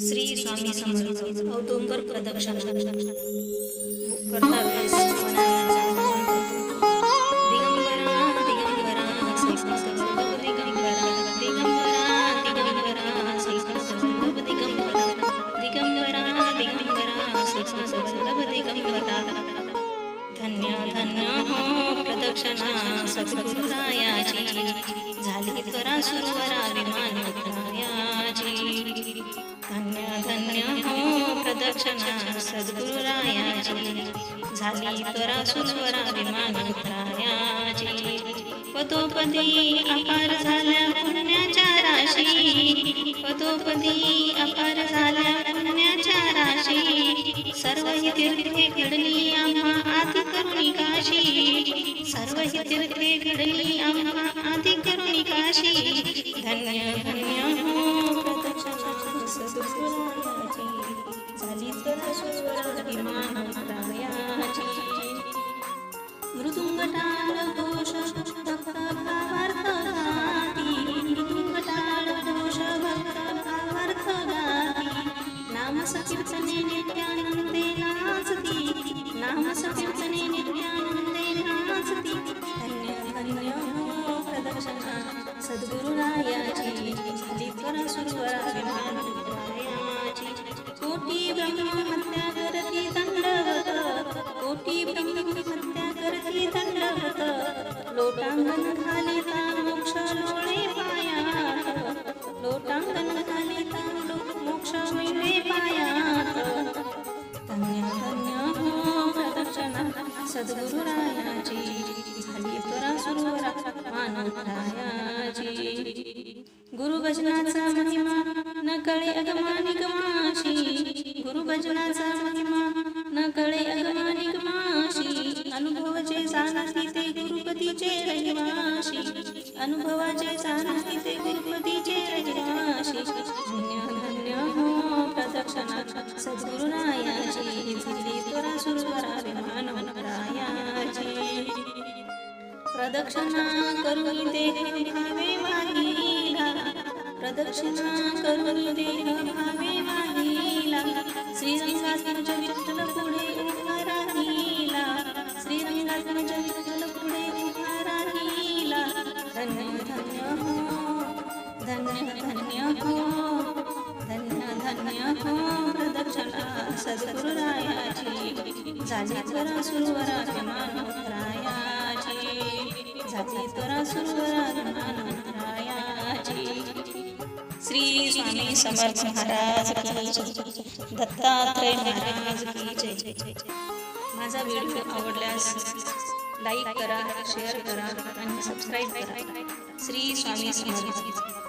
श्री स्वामी समर्थ औदुंबर प्रदक्षिणा करता वेळेस मनाचा आवाहन करतो. दिगंबरा दिगंबरा श्रीपाद वल्लभ दिगंबरा दिगंबरा दिगंबरा श्रीपाद वल्लभ दिगंबरा दिगंबरा दिगंबरा श्रीपाद वल्लभ दिगंबरा. धन्य धन्य हो प्रदक्षिणा सद्गुरुरायाची झाली त्वरा सुरवरा विमान उतरायाची. धन्य धन्य हो प्रदक्षिणा सद्गुरुरायाची झाली त्वरा सुरवरा विमान उतरायाची. पदोपदी अपार झाल्या पुण्याच्या राशी पदोपदी अपार झाल्या पुण्याच्या राशी. सर्व ही तीर्थे घडली आम्हा आधी करुणी काशी सर्व ही तीर्थे घडली आम्हा आधी करुणी काशी. धन्य धन्य हो प्रदक्षिणा सद्गुरुरायाची झाली त्वरा सुरवरा विमान उतरायाची. मृदुंग टाळ घोष भक्त भावार्थ गाती मृदुंग टाळ घोष भक्त भावार्थ गाती. नाम संकीर्तने नित्यानंदे नाचती नाम संकीर्तने नित्यानंदे नाचती. धन्य धन्य हो प्रदक्षिणा सद्गुरुरायाची झाली त्वरा सुरवरा विमान उतरायाची. कोटी ब्रह्महत्या करती दंडवत कोटी ब्रह्महत्या करती दंडवत. लोटांगण घालिता मोक्ष लोळे पायात लोटांगण घालिता मोक्ष मिळे पायात. धन्य धन्य हो प्रदक्षिणा सद्गुरुरायाची झाली त्वरा सुरवरा विमान उतरायाची. गुरुभजनाचा महिमा न कळे अगमानिगमाशी गुरुभजनाचा महिमा न कळे अगमानिगमाशी. अनुभवाचे जाणती ते गुरुपतीचे रहिवाशी अनुभवाचे जाणती ते गुरुपतीचे रहिवाशी. धन्य धन्य हो प्रदक्षिणा सद्गुरुरायाची झाली त्वरा सुरवरा विमान उतरायाची. प्रदक्षिणा करून देह भावे वाहिला प्रदक्षिणा करून देह भावे वाहिला. श्रीरंगात तुझ विठ्ठल पुढे उभा राहिला श्रीरंगात तुझ विठ्ठल पुढे उभा राहिला. धन्य धन्य हो धन्य धन्य हो धन्य धन्य हो प्रदक्षिणा सद्गुरुरायाची झाली त्वरा सुरवरा विमान उतरायाची झाली त्वरा सुरवरा विमान उतरायाची. श्री स्वामी समर्थ महाराज की जय. दत्तात्रय महाराज की जय. माझा व्हिडिओ आवडल्यास लाईक करा शेअर करा आणि सबस्क्राईब करा. श्री स्वामी समर्थ.